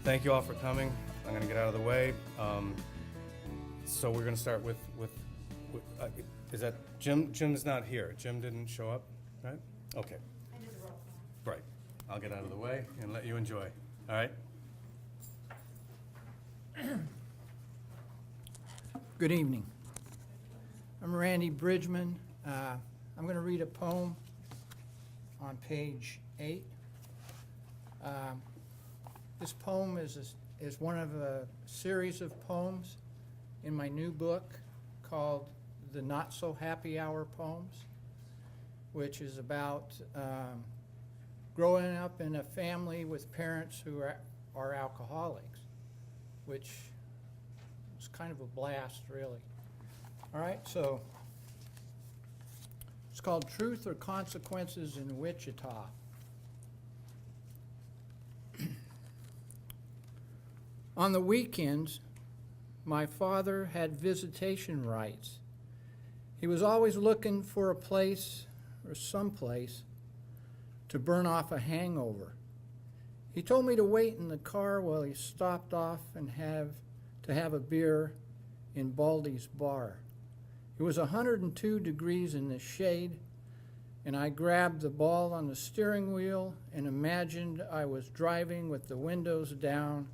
Thank you all for coming. I'm going to get out of the way. So we're going to start with is that Jim? Jim's not here. Jim didn't show up, right? Okay. I did the roll call. Right. I'll get out of the way and let you enjoy. All right? Good evening. I'm Randy Bridgeman. I'm going to read a poem on page 8. This poem is one of a series of poems in my new book called The Not So Happy Hour Poems, which is about growing up in a family with parents who are alcoholics, which was kind of a blast, really. All right, so it's called Truth or Consequences in Wichita. On the weekends, my father had visitation rights. He was always looking for a place or someplace to burn off a hangover. He told me to wait in the car while he stopped off and have a beer in Baldy's bar. It was 102 degrees in the shade, and I grabbed the ball on the steering wheel and imagined I was driving with the windows down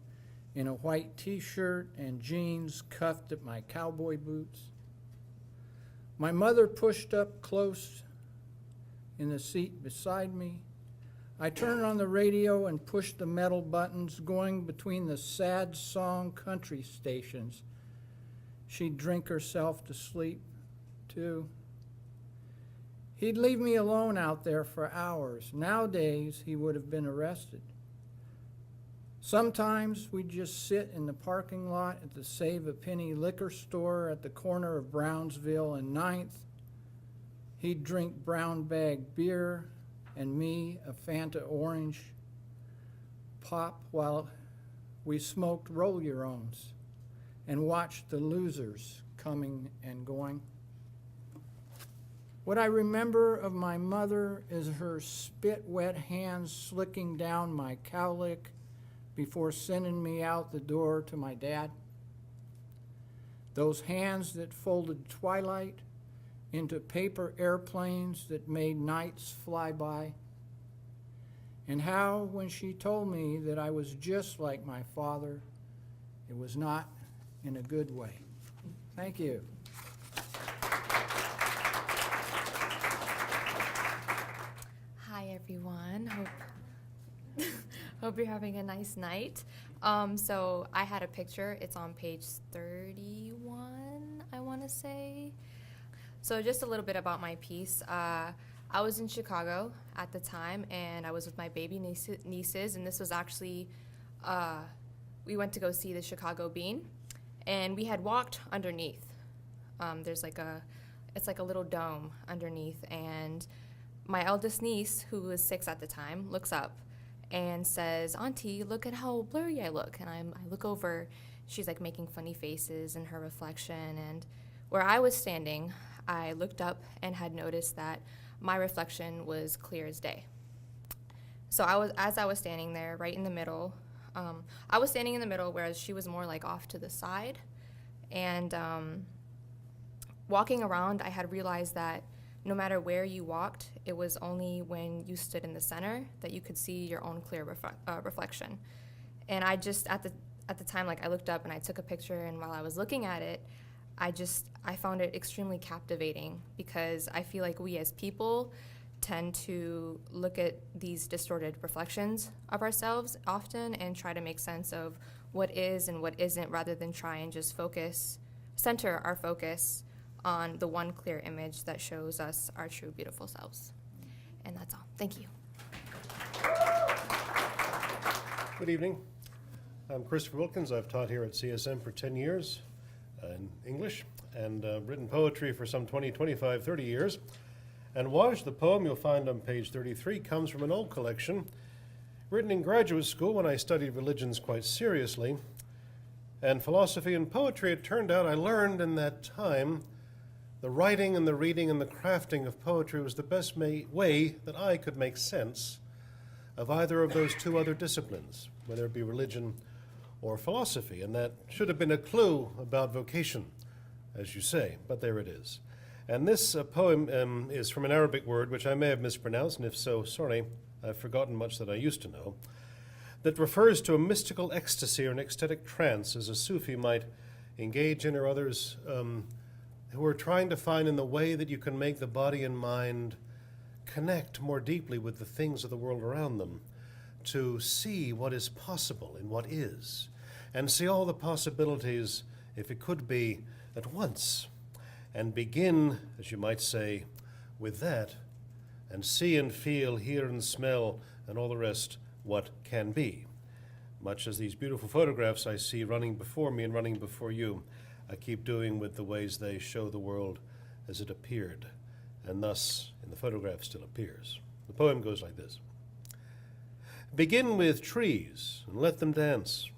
in a white t-shirt and jeans cuffed at my cowboy boots. My mother pushed up close in the seat beside me. I turned on the radio and pushed the metal buttons going between the sad song country stations. She'd drink herself to sleep, too. He'd leave me alone out there for hours. Nowadays, he would have been arrested. Sometimes we'd just sit in the parking lot at the Save a Penny liquor store at the corner of Brownsville and 9th. He'd drink brown bag beer and me a Fanta orange pop while we smoked roll-your-owns and watched the losers coming and going. What I remember of my mother is her spit-wet hands slicking down my cowlick before sending me out the door to my dad. Those hands that folded twilight into paper airplanes that made nights fly by. And how, when she told me that I was just like my father, it was not in a good way. Thank you. Hi, everyone. Hope you're having a nice night. So I had a picture. It's on page 31, I want to say. So just a little bit about my piece. I was in Chicago at the time, and I was with my baby nieces, and this was actually, we went to go see the Chicago Bean, and we had walked underneath. It's like a little dome underneath, and my eldest niece, who was 6 at the time, looks up and says, "Auntie, look at how blurry I look." And I look over, she's like making funny faces in her reflection, and where I was standing, I looked up and had noticed that my reflection was clear as day. So as I was standing there, right in the middle, I was standing in the middle, whereas she was more like off to the side. And walking around, I had realized that no matter where you walked, it was only when you stood in the center that you could see your own clear reflection. And I just, at the time, like, I looked up and I took a picture, and while I was looking at it, I found it extremely captivating, because I feel like we as people tend to look at these distorted reflections of ourselves often and try to make sense of what is and what isn't, rather than try and just center our focus on the one clear image that shows us our true beautiful selves. And that's all. Thank you. Good evening. I'm Christopher Wilkins. I've taught here at CSM for 10 years in English, and written poetry for some 20, 25, 30 years. And Wajd, the poem you'll find on page 33, comes from an old collection written in graduate school when I studied religions quite seriously. And philosophy and poetry, it turned out I learned in that time the writing and the reading and the crafting of poetry was the best way that I could make sense of either of those two other disciplines, whether it be religion or philosophy, and that should have been a clue about vocation, as you say, but there it is. And this poem is from an Arabic word, which I may have mispronounced, and if so, sorry, I've forgotten much that I used to know, that refers to a mystical ecstasy or an ecstatic trance, as a Sufi might engage in, or others who are trying to find in the way that you can make the body and mind connect more deeply with the things of the world around them, to see what is possible in what is, and see all the possibilities, if it could be, at once, and begin, as you might say, with that, and see and feel, hear and smell, and all the rest, what can be. Much as these beautiful photographs I see running before me and running before you, I keep doing with the ways they show the world as it appeared, and thus in the photograph still appears. The poem goes like this. Begin with trees and let them dance.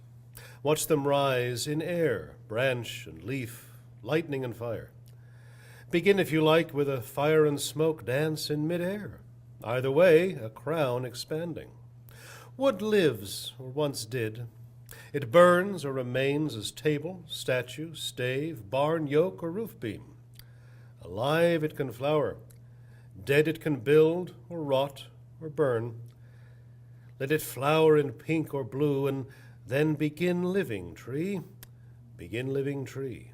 Watch them rise in air, branch and leaf, lightning and fire. Begin, if you like, with a fire and smoke dance in midair. Either way, a crown expanding. Wood lives, or once did. It burns or remains as table, statue, stave, barn, yoke, or roof beam. Alive it can flower. Dead it can build, or rot, or burn. Let it flower in pink or blue, and then begin living, tree. Begin living, tree.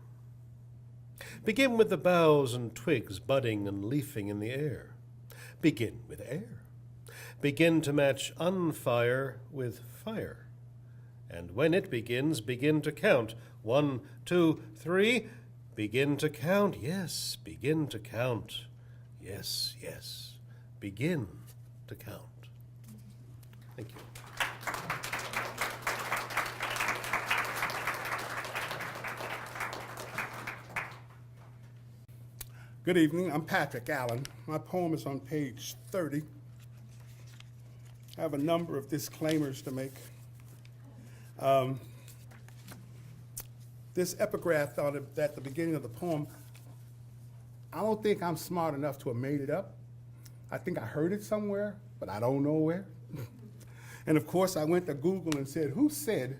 Begin with the boughs and twigs budding and leafing in the air. Begin with air. Begin to match unfire with fire. And when it begins, begin to count. 1, 2, 3. Begin to count. Yes, begin to count. Yes, yes. Begin to count. Thank you. Good evening. I'm Patrick Allen. My poem is on page 30. I have a number of disclaimers to make. This epigraph at the beginning of the poem, I don't think I'm smart enough to have made it up. I think I heard it somewhere, but I don't know where. And of course, I went to Google and said, who said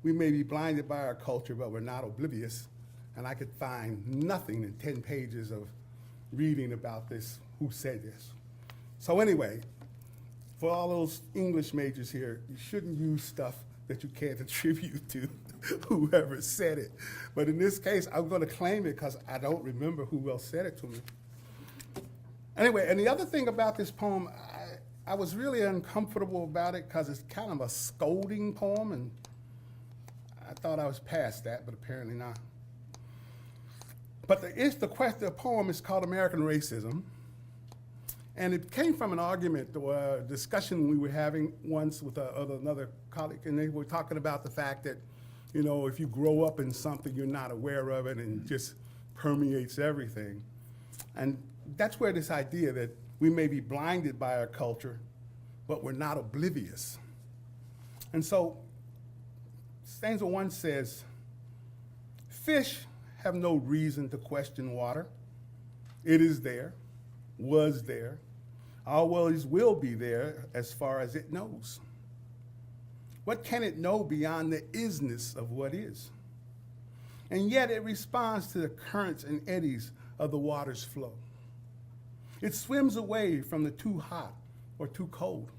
we may be blinded by our culture, but we're not oblivious? And I could find nothing in 10 pages of reading about this, who said this. So anyway, for all those English majors here, you shouldn't use stuff that you can't attribute to whoever said it. But in this case, I'm going to claim it because I don't remember who else said it to me. Anyway, and the other thing about this poem, I was really uncomfortable about it because it's kind of a scolding poem, and I thought I was past that, but apparently not. But the poem is called American Racism, and it came from an argument or a discussion we were having once with another colleague, and they were talking about the fact that, you know, if you grow up in something, you're not aware of it, and it just permeates everything. And that's where this idea that we may be blinded by our culture, but we're not oblivious. And so, stanza 1 says, fish have no reason to question water. It is there, was there, always will be there as far as it knows. What can it know beyond the isness of what is? And yet it responds to the currents and eddies of the water's flow. It swims away from the too hot or too cold.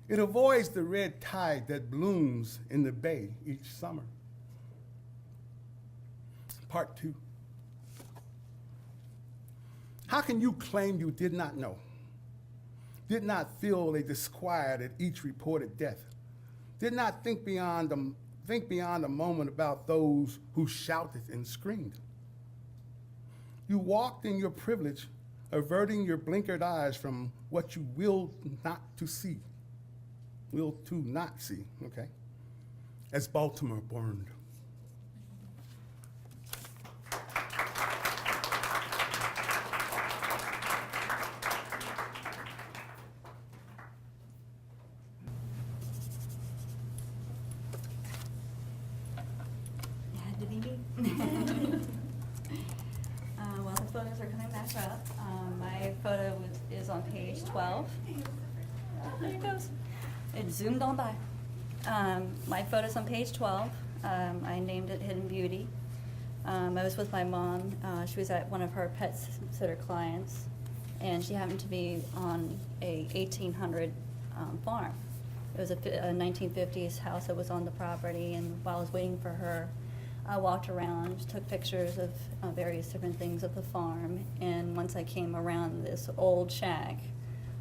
It avoids the red tide that blooms in the bay each summer. Part 2. How can you claim you did not know? Did not feel a disquiet at each reported death? Did not think beyond a moment about those who shouted and screamed? You walked in your privilege, averting your blinkered eyes from what you willed not to see. Will to not see, okay? As Baltimore burned. Well, the photos are coming back up. My photo is on page 12. There it goes. It zoomed on by. My photo's on page 12. I named it Hidden Beauty. I was with my mom. She was at one of her pet sitter clients, and she happened to be on a 1800 farm. It was a 1950s house that was on the property, and while I was waiting for her, I walked around, took pictures of various different things of the farm, and once I came around this old shack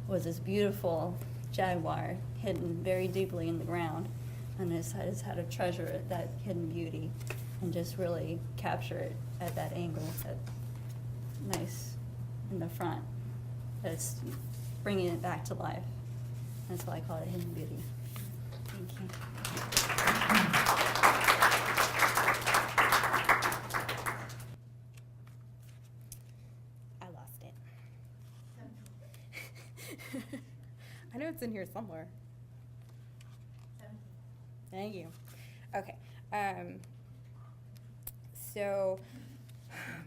was this beautiful jaguar hidden very deeply in the ground, and I just had to treasure it, that hidden beauty, and just really capture it at that angle, that nice in the front. That's bringing it back to life. That's why I call it Hidden Beauty. Thank you. I lost it. I know it's in here somewhere. Thank you. Okay. So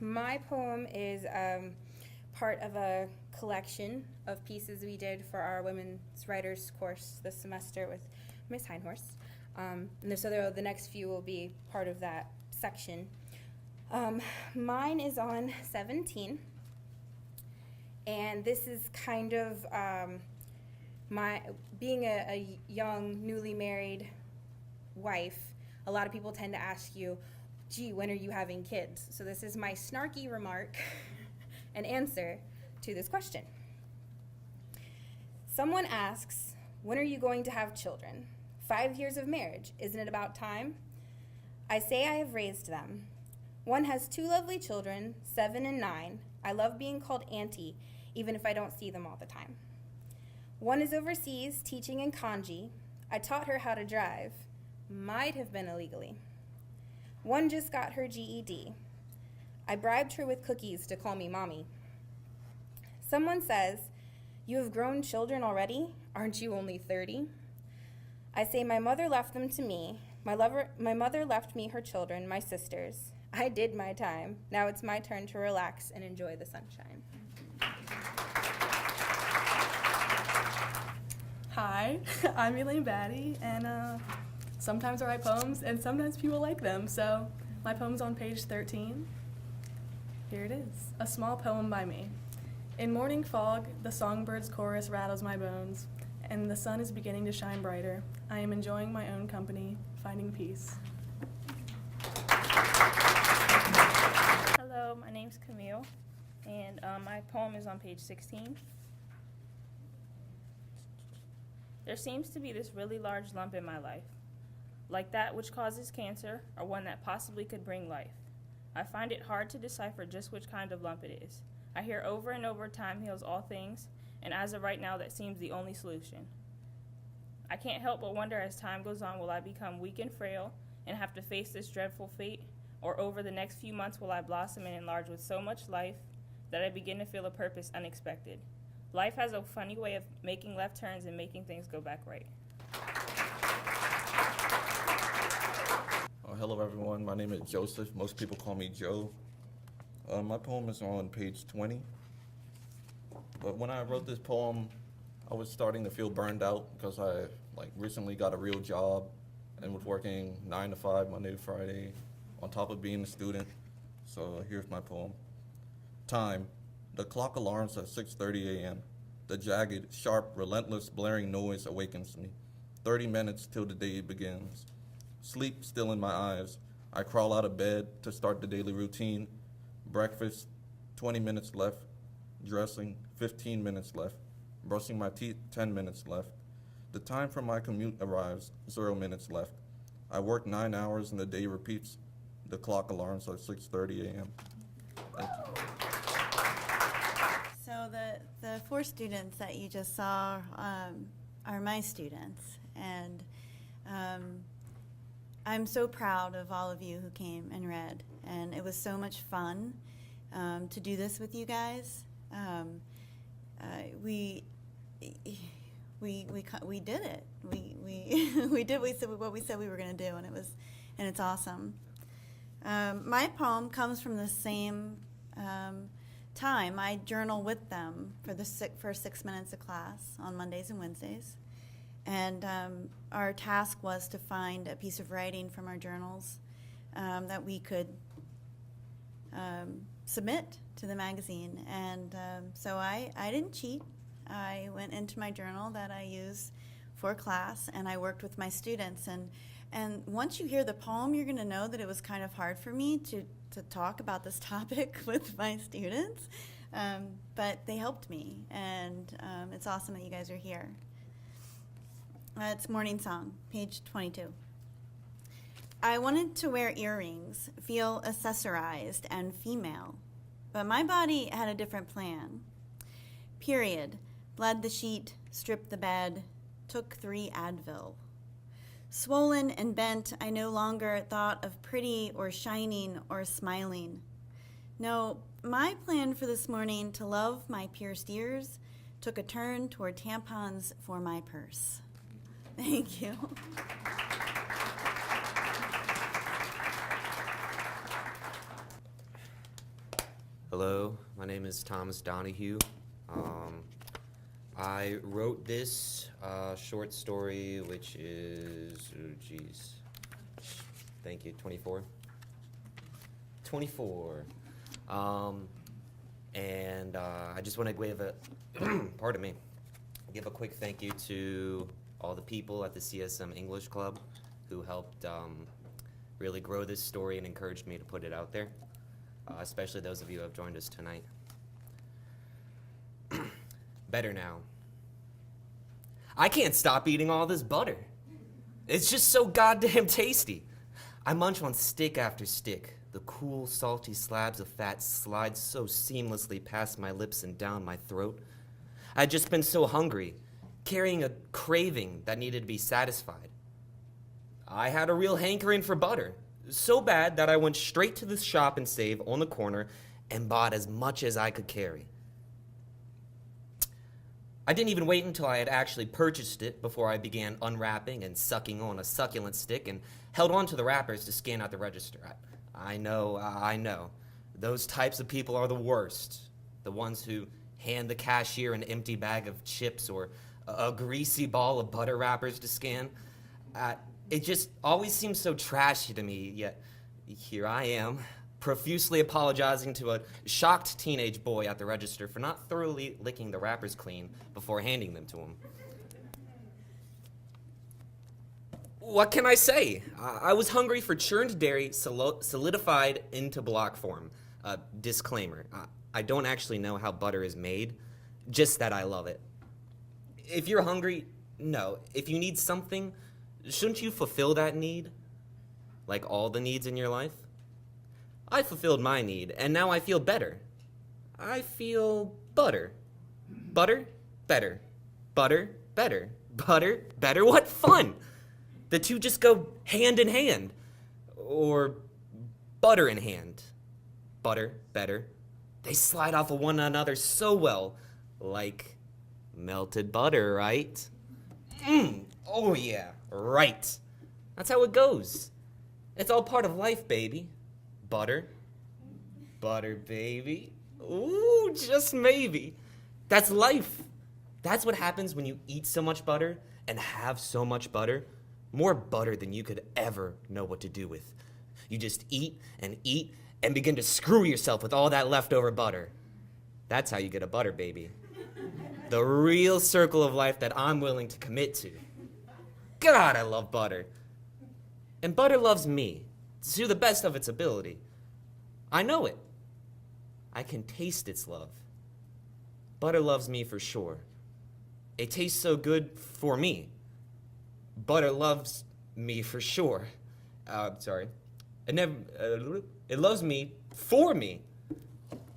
my poem is part of a collection of pieces we did for our women's writers course this semester with Miss Heinhorst. So the next few will be part of that section. Mine is on 17, and this is kind of my being a young, newly married wife. A lot of people tend to ask you, gee, when are you having kids? So this is my snarky remark and answer to this question. Someone asks, when are you going to have children? 5 years of marriage, isn't it about time? I say I have raised them. One has 2 lovely children, 7 and 9. I love being called auntie, even if I don't see them all the time. One is overseas teaching in kanji. I taught her how to drive. Might have been illegally. One just got her GED. I bribed her with cookies to call me mommy. Someone says, you have grown children already? Aren't you only 30? I say my mother left them to me. My mother left me her children, my sisters. I did my time. Now it's my turn to relax and enjoy the sunshine. Hi, I'm Elaine Batty, and sometimes I write poems, and sometimes people like them, so my poem's on page 13. Here it is, a small poem by me. In morning fog, the songbird's chorus rattles my bones, and the sun is beginning to shine brighter. I am enjoying my own company, finding peace. Hello, my name's Camille, and my poem is on page 16. There seems to be this really large lump in my life, like that which causes cancer or one that possibly could bring life. I find it hard to decipher just which kind of lump it is. I hear over and over time heals all things, and as of right now that seems the only solution. I can't help but wonder as time goes on, will I become weak and frail and have to face this dreadful fate, or over the next few months will I blossom and enlarge with so much life that I begin to feel a purpose unexpected. Life has a funny way of making left turns and making things go back right. Hello everyone, my name is Joseph. Most people call me Joe. My poem is on page 20. But when I wrote this poem, I was starting to feel burned out because I recently got a real job and was working 9 to 5 Monday to Friday on top of being a student. So here's my poem. Time. The clock alarms at 6:30 a.m. The jagged, sharp, relentless, blaring noise awakens me. 30 minutes till the day begins. Sleep still in my eyes. I crawl out of bed to start the daily routine. Breakfast, 20 minutes left. Dressing, 15 minutes left. Brushing my teeth, 10 minutes left. The time for my commute arrives, 0 minutes left. I work 9 hours and the day repeats. The clock alarms at 6:30 a.m. Thank you. So the 4 students that you just saw are my students, and I'm so proud of all of you who came and read, and it was so much fun to do this with you guys. We did it. We did what we said we were going to do, and it's awesome. My poem comes from the same time. I journal with them for the first 6 minutes of class on Mondays and Wednesdays, And our task was to find a piece of writing from our journals that we could submit to the magazine. And so I didn't cheat. I went into my journal that I use for class, and I worked with my students. And once you hear the poem, you're going to know that it was kind of hard for me to talk about this topic with my students. But they helped me, and it's awesome that you guys are here. It's Morning Song, page 22. I wanted to wear earrings, feel accessorized and female, but my body had a different plan. Period. Bled the sheet, stripped the bed, took 3 Advil. Swollen and bent, I no longer thought of pretty or shining or smiling. No, my plan for this morning to love my pierced ears took a turn toward tampons for my purse. Thank you. Hello, my name is Thomas Donahue. I wrote this short story, which is, thank you, 24. 24. And I just want to give a, pardon me, give a quick thank you to all the people at the CSM English Club who helped really grow this story and encouraged me to put it out there, especially those of you who have joined us tonight. Better now. I can't stop eating all this butter. It's just so goddamn tasty. I munch on stick after stick. The cool, salty slabs of fat slide so seamlessly past my lips and down my throat. I'd just been so hungry, carrying a craving that needed to be satisfied. I had a real hankering for butter, so bad that I went straight to the shop and save on the corner and bought as much as I could carry. I didn't even wait until I had actually purchased it before I began unwrapping and sucking on a succulent stick and held on to the wrappers to scan out the register. I know. Those types of people are the worst. The ones who hand the cashier an empty bag of chips or a greasy ball of butter wrappers to scan. It just always seems so trashy to me, yet here I am, profusely apologizing to a shocked teenage boy at the register for not thoroughly licking the wrappers clean before handing them to him. What can I say? I was hungry for churned dairy solidified into block form. Disclaimer, I don't actually know how butter is made, just that I love it. If you're hungry, no. If you need something, shouldn't you fulfill that need? Like all the needs in your life? I fulfilled my need, and now I feel better. I feel butter. Butter, better. Butter, better. Butter, better. What fun! The two just go hand in hand. Or butter in hand. Butter, better. They slide off of one another so well. Like melted butter, right? Oh yeah, right. That's how it goes. It's all part of life, baby. Butter. Butter, baby. Ooh, just maybe. That's life. That's what happens when you eat so much butter and have so much butter. More butter than you could ever know what to do with. You just eat and begin to screw yourself with all that leftover butter. That's how you get a butter baby. The real circle of life that I'm willing to commit to. God, I love butter. And butter loves me, to the best of its ability. I know it. I can taste its love. Butter loves me for sure. It tastes so good for me. Butter loves me for sure. It loves me for me.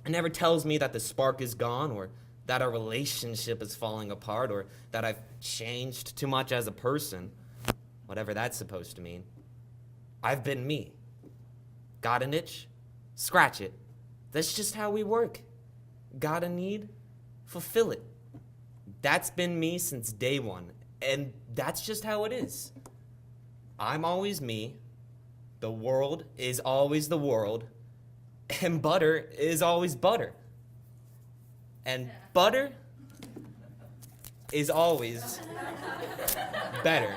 It never tells me that the spark is gone or that our relationship is falling apart or that I've changed too much as a person. Whatever that's supposed to mean. I've been me. Got an itch? Scratch it. That's just how we work. Got a need? Fulfill it. That's been me since day one, and that's just how it is. I'm always me. The world is always the world, and butter is always butter. And butter is always better.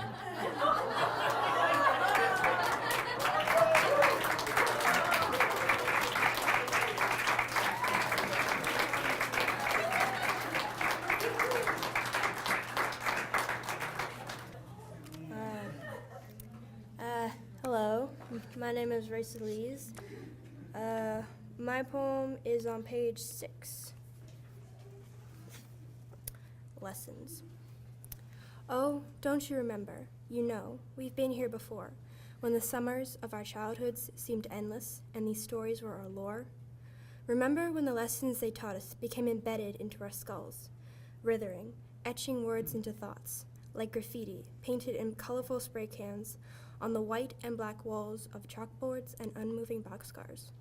Hello, my name is Raisa. My poem is on page 6. Lessons. Oh, don't you remember? You know, we've been here before, when the summers of our childhoods seemed endless and these stories were our lore. Remember when the lessons they taught us became embedded into our skulls, writhing, etching words into thoughts, like graffiti painted in colorful spray cans on the white and black walls of chalkboards and unmoving boxcars,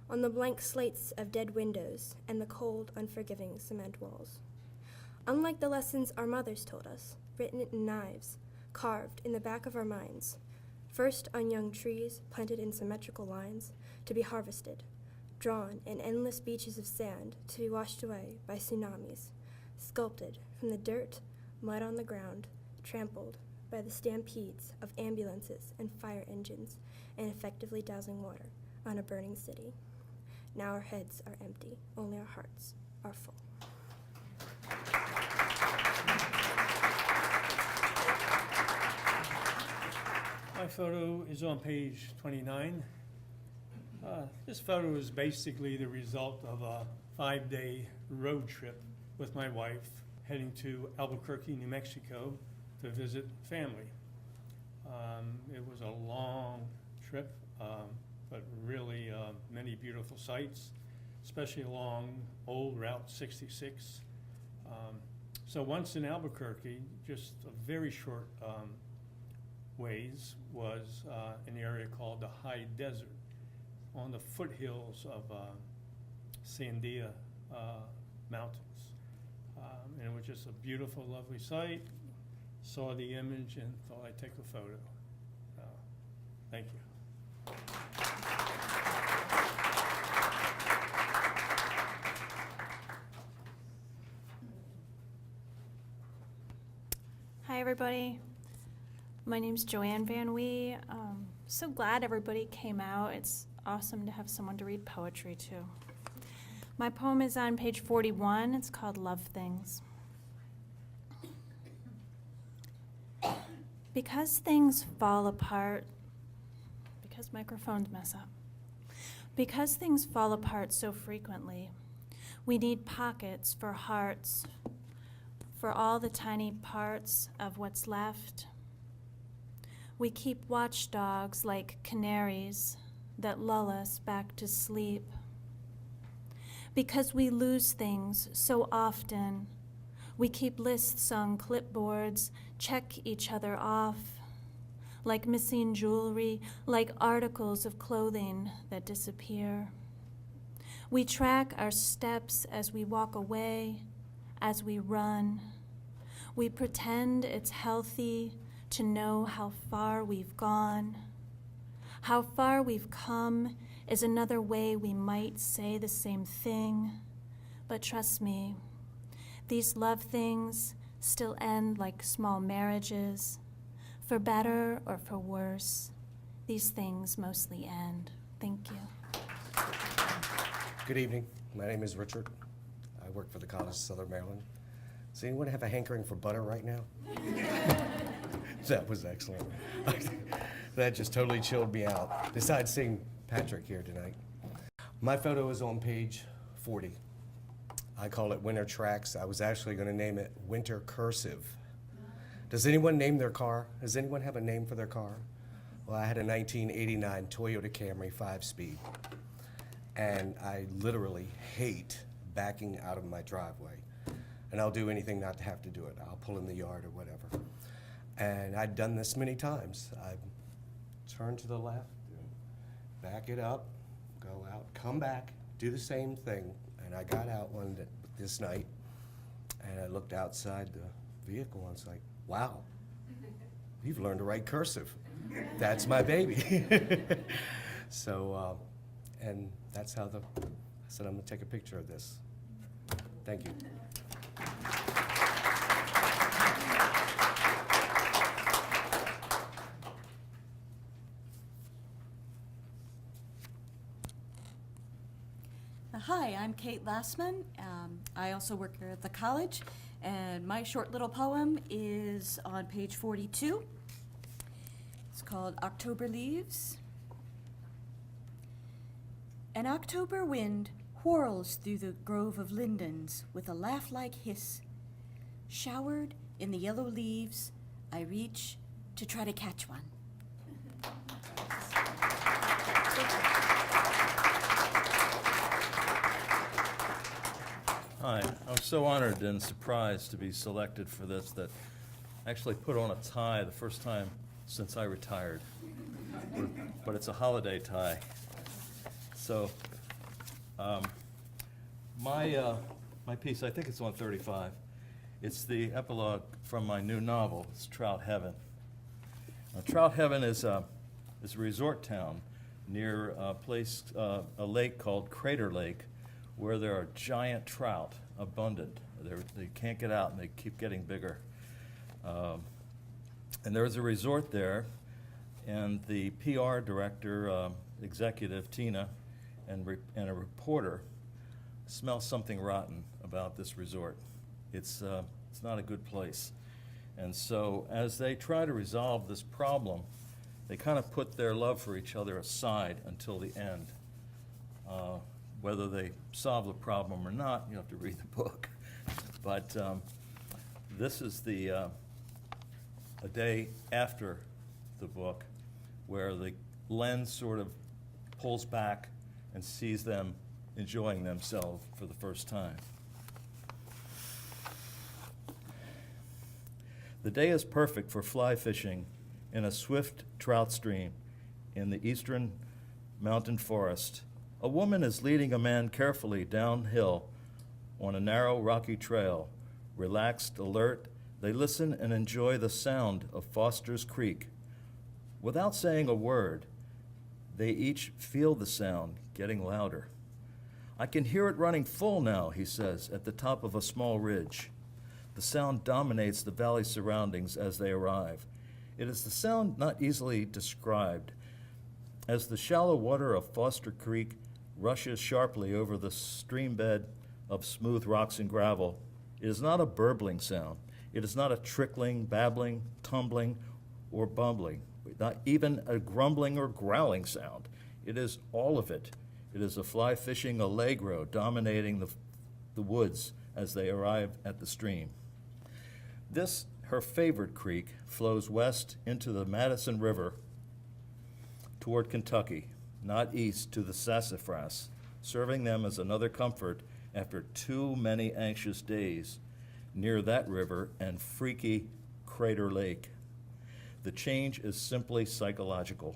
on the blank slates of dead windows and the cold, unforgiving cement walls. Unlike the lessons our mothers told us, written in knives, carved in the back of our minds, first on young trees planted in symmetrical lines to be harvested, drawn in endless beaches of sand to be washed away by tsunamis, sculpted from the dirt, mud on the ground, trampled by the stampedes of ambulances and fire engines and effectively dousing water on a burning city. Now our heads are empty, only our hearts are full. My photo is on page 29. This photo is basically the result of a 5-day road trip with my wife heading to Albuquerque, New Mexico to visit family. It was a long trip, but really many beautiful sights, especially along old Route 66. So once in Albuquerque, just a very short ways was an area called the High Desert on the foothills of Sandia Mountains. And it was just a beautiful, lovely sight. Saw the image and thought I'd take a photo. Thank you. Hi, everybody. My name's Joanne Van Wie. So glad everybody came out. It's awesome to have someone to read poetry to. My poem is on page 41. It's called Love-things. Because things fall apart, because microphones mess up, because things fall apart so frequently, we need pockets for hearts, for all the tiny parts of what's left. We keep watchdogs like canaries that lull us back to sleep. Because we lose things so often, we keep lists on clipboards, check each other off, like missing jewelry, like articles of clothing that disappear. We track our steps as we walk away, as we run. We pretend it's healthy to know how far we've gone. How far we've come is another way we might say the same thing, but trust me, these love things still end like small marriages. For better or for worse, these things mostly end. Thank you. Good evening. My name is Richard. I work for the College of Southern Maryland. Does anyone have a hankering for butter right now? That was excellent. That just totally chilled me out. Besides seeing Patrick here tonight. My photo is on page 40. I call it Winter Trax. I was actually going to name it Winter Cursive. Does anyone name their car? Does anyone have a name for their car? Well, I had a 1989 Toyota Camry 5-speed. And I literally hate backing out of my driveway. And I'll do anything not to have to do it. I'll pull in the yard or whatever. And I'd done this many times. I'd turn to the left, back it up, go out, come back, do the same thing. And I got out this night, and I looked outside the vehicle, and I was like, wow, you've learned to write cursive. That's my baby. So, and that's how I said I'm gonna take a picture of this. Thank you. Hi, I'm Kate Lassman. I also work here at the college, and my short little poem is on page 42. It's called October Leaves. An October wind whirls through the grove of lindens with a laugh-like hiss. Showered in the yellow leaves, I reach to try to catch one. Hi, I was so honored and surprised to be selected for this that I actually put on a tie the first time since I retired. But it's a holiday tie. So, my piece, I think it's on 35. It's the epilogue from my new novel. It's Trout Heaven. Trout Heaven is a resort town near a lake called Crater Lake, where there are giant trout, abundant. They can't get out, and they keep getting bigger. And there's a resort there, and the PR director, executive, Tina, and a reporter smell something rotten about this resort. It's not a good place. And so as they try to resolve this problem, they kind of put their love for each other aside until the end. Whether they solve the problem or not, you have to read the book. But this is a day after the book where the lens sort of pulls back and sees them enjoying themselves for the first time. The day is perfect for fly fishing in a swift trout stream in the eastern mountain forest. A woman is leading a man carefully downhill on a narrow rocky trail. Relaxed, alert, they listen and enjoy the sound of Foster's Creek. Without saying a word, they each feel the sound getting louder. I can hear it running full now, he says, at the top of a small ridge. The sound dominates the valley surroundings as they arrive. It is the sound not easily described. As the shallow water of Foster Creek rushes sharply over the stream bed of smooth rocks and gravel, it is not a burbling sound. It is not a trickling, babbling, tumbling, or bumbling, not even a grumbling or growling sound. It is all of it. It is a fly fishing allegro dominating the woods as they arrive at the stream. This, her favorite creek, flows west into the Madison River toward Kentucky, not east to the Sassafras, serving them as another comfort after too many anxious days near that river and freaky Crater Lake. The change is simply psychological.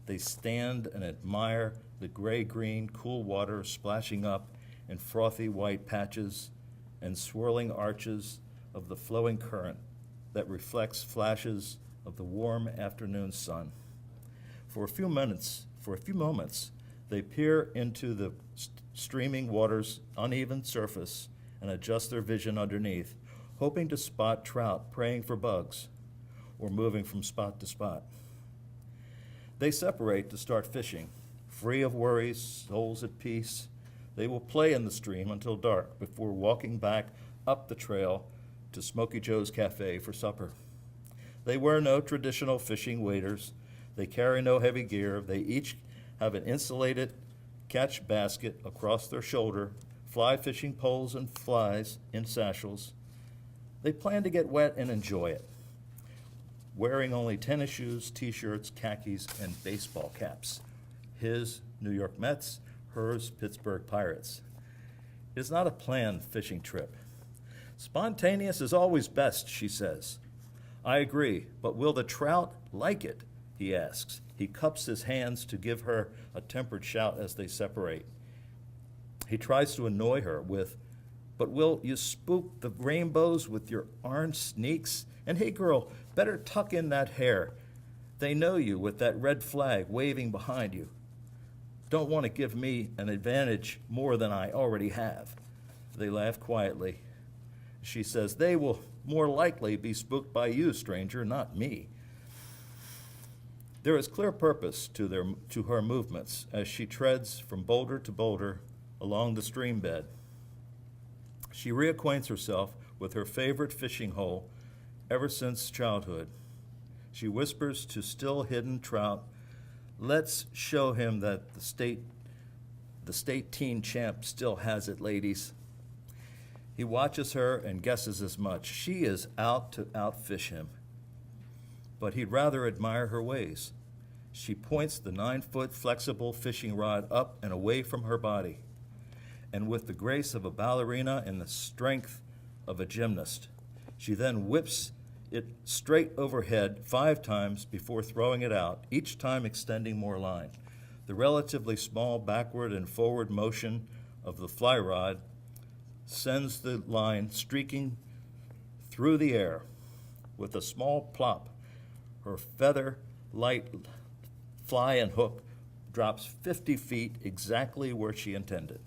They stand and admire the gray-green, cool water splashing up in frothy white patches and swirling arches of the flowing current that reflects flashes of the warm afternoon sun. For a few moments, they peer into the streaming water's uneven surface and adjust their vision underneath, hoping to spot trout preying for bugs or moving from spot to spot. They separate to start fishing. Free of worries, souls at peace, they will play in the stream until dark before walking back up the trail to Smoky Joe's Cafe for supper. They wear no traditional fishing waders. They carry no heavy gear. They each have an insulated catch basket across their shoulder, fly fishing poles and flies in satchels. They plan to get wet and enjoy it, wearing only tennis shoes, t-shirts, khakis, and baseball caps. His, New York Mets, hers, Pittsburgh Pirates. It is not a planned fishing trip. Spontaneous is always best, she says. I agree, but will the trout like it? He asks. He cups his hands to give her a tempered shout as they separate. He tries to annoy her with, but will you spook the rainbows with your orange sneaks? And hey girl, better tuck in that hair. They know you with that red flag waving behind you. Don't want to give me an advantage more than I already have. They laugh quietly. She says, they will more likely be spooked by you, stranger, not me. There is clear purpose to her movements as she treads from boulder to boulder, along the stream bed. She reacquaints herself with her favorite fishing hole ever since childhood. She whispers to still hidden Trout, "Let's show him that the state teen champ still has it, ladies." He watches her and guesses as much. She is out to outfish him, but he'd rather admire her ways. She points the 9-foot flexible fishing rod up and away from her body, and with the grace of a ballerina and the strength of a gymnast, she then whips it straight overhead 5 times before throwing it out, each time extending more line. The relatively small backward and forward motion of the fly rod sends the line streaking through the air. With a small plop, her feather-light fly and hook drops 50 feet exactly where she intended.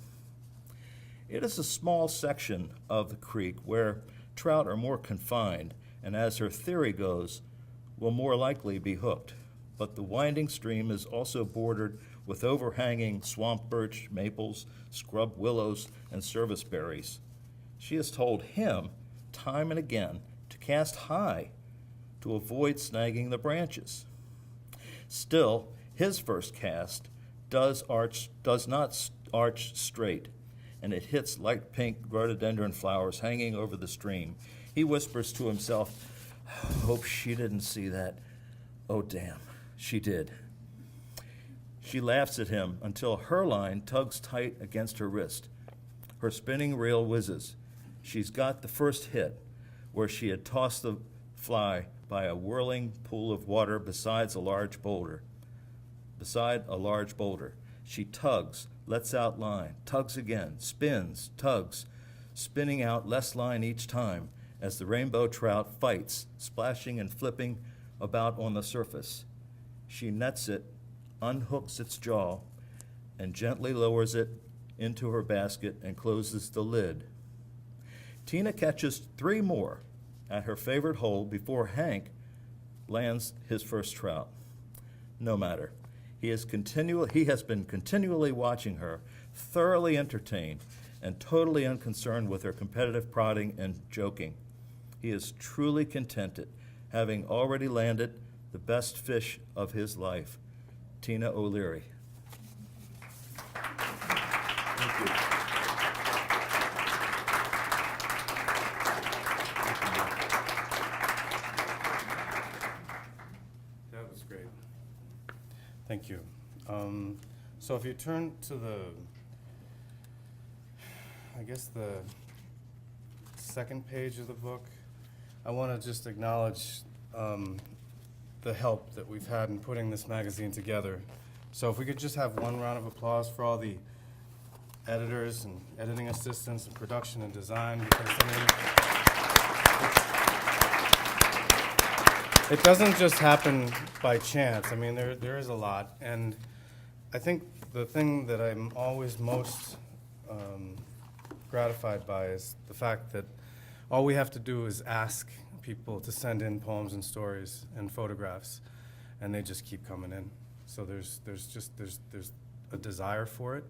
It is a small section of the creek where trout are more confined, and as her theory goes, will more likely be hooked. But the winding stream is also bordered with overhanging swamp birch, maples, scrub willows, and service berries. She has told him time and again to cast high to avoid snagging the branches. Still, his first cast does not arch straight, and it hits light pink rhododendron flowers hanging over the stream. He whispers to himself, "Hope she didn't see that. Oh, damn, she did." She laughs at him until her line tugs tight against her wrist. Her spinning reel whizzes. She's got the first hit, where she had tossed the fly by a whirling pool of water beside a large boulder. She tugs, lets out line, tugs again, spins, tugs, spinning out less line each time as the rainbow trout fights, splashing and flipping about on the surface. She nets it, unhooks its jaw, and gently lowers it into her basket and closes the lid. Tina catches 3 more at her favorite hole before Hank lands his first trout. No matter. He has been continually watching her, thoroughly entertained, and totally unconcerned with her competitive prodding and joking. He is truly contented, having already landed the best fish of his life. Tina O'Leary. Thank you. That was great. Thank you. So if you turn to the second page of the book, I want to just acknowledge the help that we've had in putting this magazine together. So if we could just have one round of applause for all the editors and editing assistants and production and design, because it doesn't just happen by chance. I mean, there is a lot, and I think the thing that I'm always most gratified by is the fact that all we have to do is ask people to send in poems and stories and photographs, and they just keep coming in. So there's a desire for it,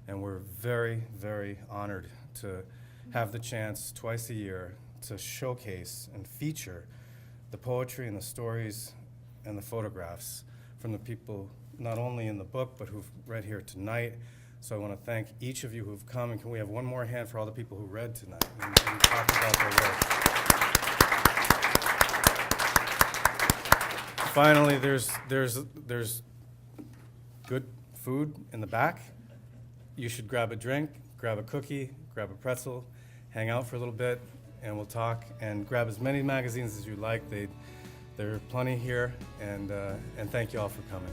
and we're very, very honored to have the chance twice a year to showcase and feature the poetry and the stories and the photographs from the people not only in the book but who've read here tonight. So I want to thank each of you who've come, and can we have one more hand for all the people who read tonight and talked about their work. Finally, there's good food in the back. You should grab a drink, grab a cookie, grab a pretzel, hang out for a little bit, and we'll talk, and grab as many magazines as you like. There are plenty here, and thank you all for coming.